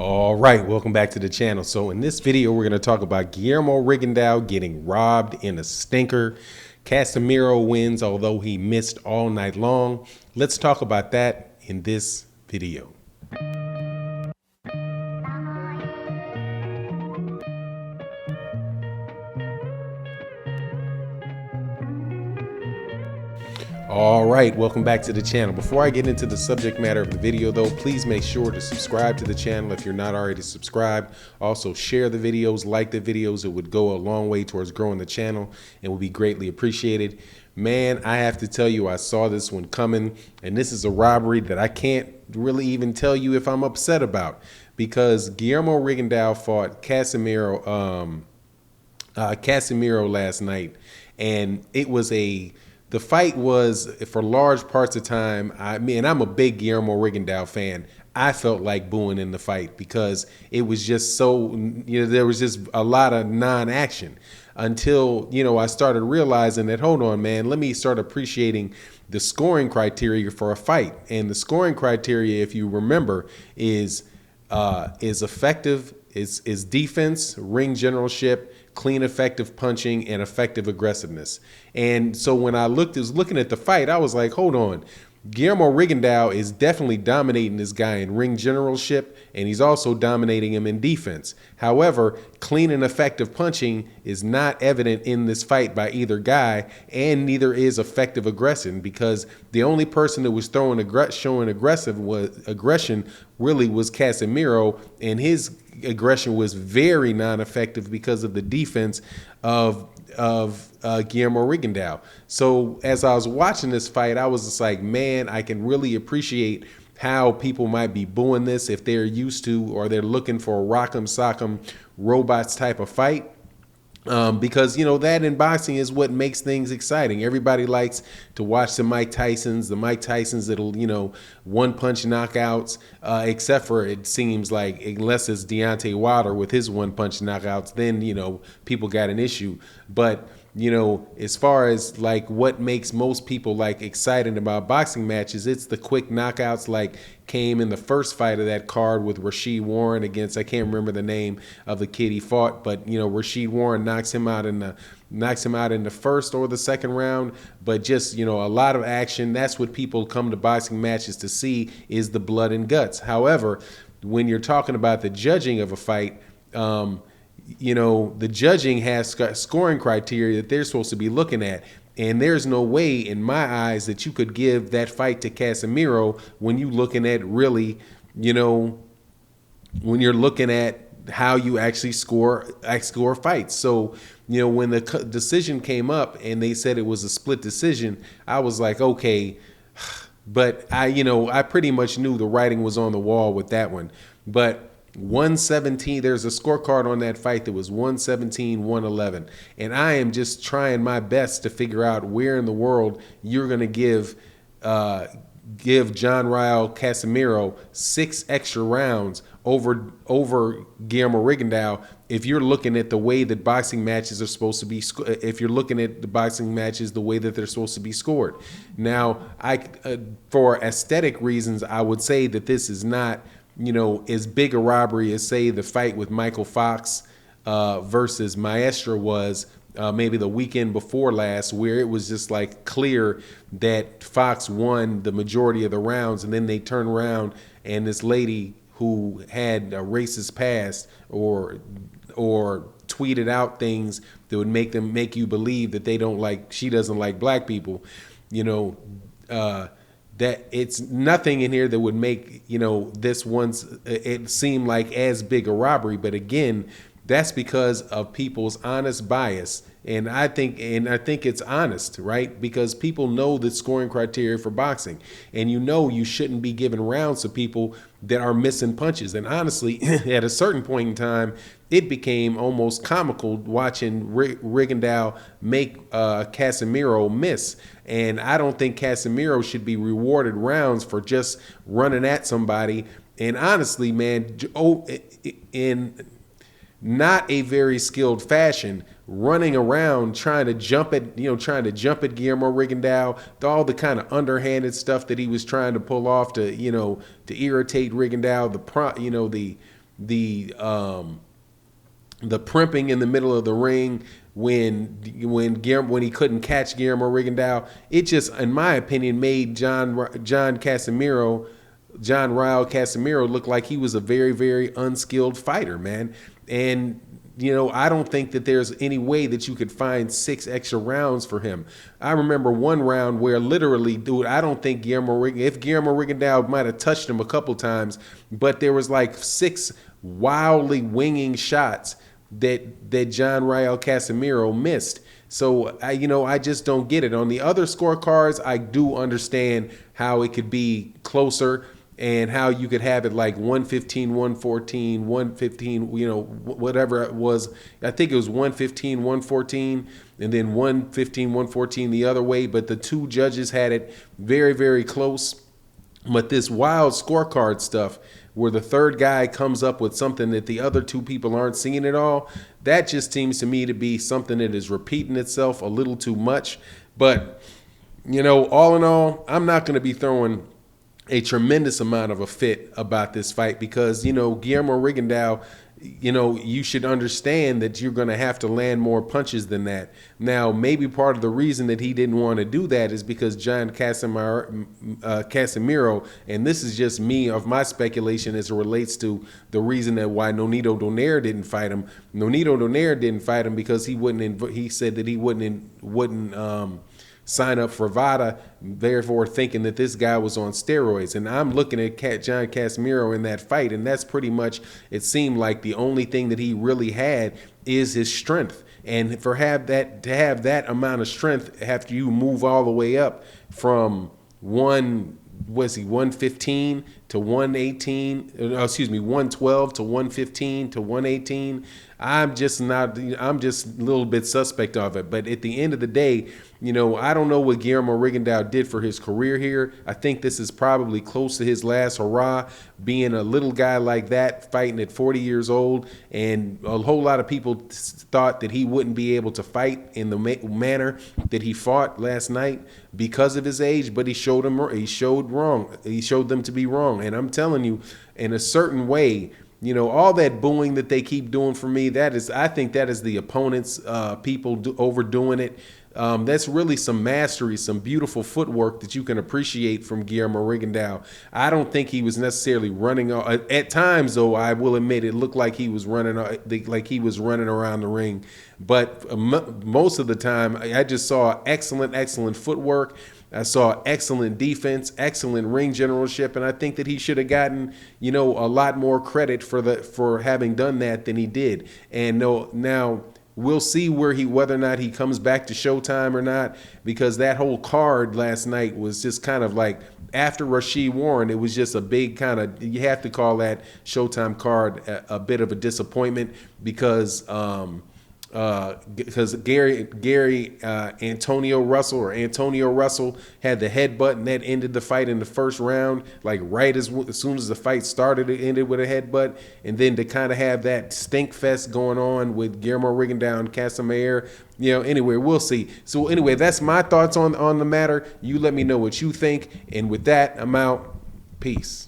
All right, welcome back to the channel. So in this video, we're going to talk about Guillermo Rigondeaux getting robbed in a stinker. Casimero wins, although he missed all night long. Let's talk about that in this video. All right, welcome back to the channel. Before I get into the subject matter of the video though, please make sure to subscribe to the channel if you're not already subscribed. Also share the videos, like the videos. It would go a long way towards growing the channel and would be greatly appreciated. Man, I have to tell you, I saw this one coming, and this is a robbery that I can't really even tell you if I'm upset about, because Guillermo Rigondeaux fought Casimero last night, and the fight was, for large parts of time, I'm a big Guillermo Rigondeaux fan. I felt like booing in the fight because it was just so, there was just a lot of non-action until, I started realizing that, hold on, man, let me start appreciating the scoring criteria for a fight. And the scoring criteria, if you remember, is effective, is defense, ring generalship, clean, effective punching, and effective aggressiveness. And so when I was looking at the fight, I was like, hold on. Guillermo Rigondeaux is definitely dominating this guy in ring generalship, and he's also dominating him in defense. However, clean and effective punching is not evident in this fight by either guy, and neither is effective aggression, because the only person that was showing aggression really was Casimero, and his aggression was very non-effective because of the defense of Guillermo Rigondeaux. So as I was watching this fight, I was just like, man, I can really appreciate how people might be booing this if they're used to, or they're looking for a rock'em sock'em robots type of fight. Because, that in boxing is what makes things exciting. Everybody likes to watch the Mike Tysons that'll, one punch knockouts, except for, it seems like, unless it's Deontay Wilder with his one punch knockouts, then, people got an issue. But, as far as like what makes most people like excited about boxing matches, it's the quick knockouts like came in the first fight of that card with Rashid Warren against, I can't remember the name of the kid he fought, but Rashid Warren knocks him out in the first or the second round. But just, a lot of action. That's what people come to boxing matches to see, is the blood and guts. However, when you're talking about the judging of a fight, the judging has scoring criteria that they're supposed to be looking at. And there's no way, in my eyes, that you could give that fight to Casimero when you looking at really, when you're looking at how you actually score fights. So, when the decision came up and they said it was a split decision, I was like, okay. But I pretty much knew the writing was on the wall with that one. But 117, there's a scorecard on that fight that was 117-111, and I am just trying my best to figure out where in the world you're going to give John Ryle Casimero 6 extra rounds over Guillermo Rigondeaux if you're looking at the way that boxing matches are supposed to be, if you're looking at the boxing matches the way that they're supposed to be scored. Now, for aesthetic reasons, I would say that this is not as big a robbery as, say, the fight with Michael Fox versus Maestra was maybe the weekend before last, where it was just like clear that Fox won the majority of the rounds, and then they turn around and this lady who had a racist past or tweeted out things that would make you believe that she doesn't like black people, that it's nothing in here that would make, this it seem like as big a robbery. But again, that's because of people's honest bias. And I think it's honest, right? Because people know the scoring criteria for boxing, and you shouldn't be giving rounds to people that are missing punches. And honestly, at a certain point in time, it became almost comical watching Rigondeaux make Casimero miss. And I don't think Casimero should be rewarded rounds for just running at somebody. And honestly, man, in not a very skilled fashion, running around trying to jump at Guillermo Rigondeaux, all the kind of underhanded stuff that he was trying to pull off to irritate Rigondeaux, the primping in the middle of the ring when he couldn't catch Guillermo Rigondeaux. It just, in my opinion, made John Ryle Casimero look like he was a very, very unskilled fighter, man. And I don't think that there's any way that you could find 6 extra rounds for him. I remember one round where literally, dude, I don't think Guillermo Rigondeaux might have touched him a couple times, but there was like 6 wildly winging shots that John Ryle Casimero missed. So I just don't get it. On the other scorecards, I do understand how it could be closer and how you could have it like 115, 114, 115, whatever it was. I think it was 115, 114, and then 115, 114 the other way. But the two judges had it very, very close. But this wild scorecard stuff where the third guy comes up with something that the other 2 people aren't seeing at all, that just seems to me to be something that is repeating itself a little too much. But, all in all, I'm not going to be throwing a tremendous amount of a fit about this fight because, Guillermo Rigondeaux, you should understand that you're going to have to land more punches than that. Now, maybe part of the reason that he didn't want to do that is because John Casimero, and this is just me of my speculation as it relates to the reason that why Nonito Donaire didn't fight him. Nonito Donaire didn't fight him because he said that he wouldn't sign up for VADA, therefore thinking that this guy was on steroids. And I'm looking at John Casimero in that fight, and that's pretty much, it seemed like the only thing that he really had is his strength. And to have that amount of strength after you move all the way up from 115 to 118, 112 to 115 to 118. I'm just a little bit suspect of it. But at the end of the day, I don't know what Guillermo Rigondeaux did for his career here. I think this is probably close to his last hurrah, being a little guy like that, fighting at 40 years old. And a whole lot of people thought that he wouldn't be able to fight in the manner that he fought last night because of his age, but he showed them to be wrong. And I'm telling you, in a certain way, all that booing that they keep doing for me, I think that is the opponents, people overdoing it. That's really some mastery, some beautiful footwork that you can appreciate from Guillermo Rigondeaux. I don't think he was necessarily running. At times, though, I will admit it looked like he was running around the ring. But most of the time, I just saw excellent footwork. I saw excellent defense, excellent ring generalship, and I think that he should have gotten, a lot more credit for having done that than he did. And now we'll see whether or not he comes back to Showtime or not, because that whole card last night was just kind of like, after Rashid Warren, it was just a big kind of, you have to call that Showtime card a bit of a disappointment because Antonio Russell had the headbutt, and that ended the fight in the first round. Like right as soon as the fight started, it ended with a headbutt. And then to kind of have that stink fest going on with Guillermo Rigondeaux and Casimero, anyway, we'll see. So anyway, that's my thoughts on the matter. You let me know what you think. And with that, I'm out. Peace.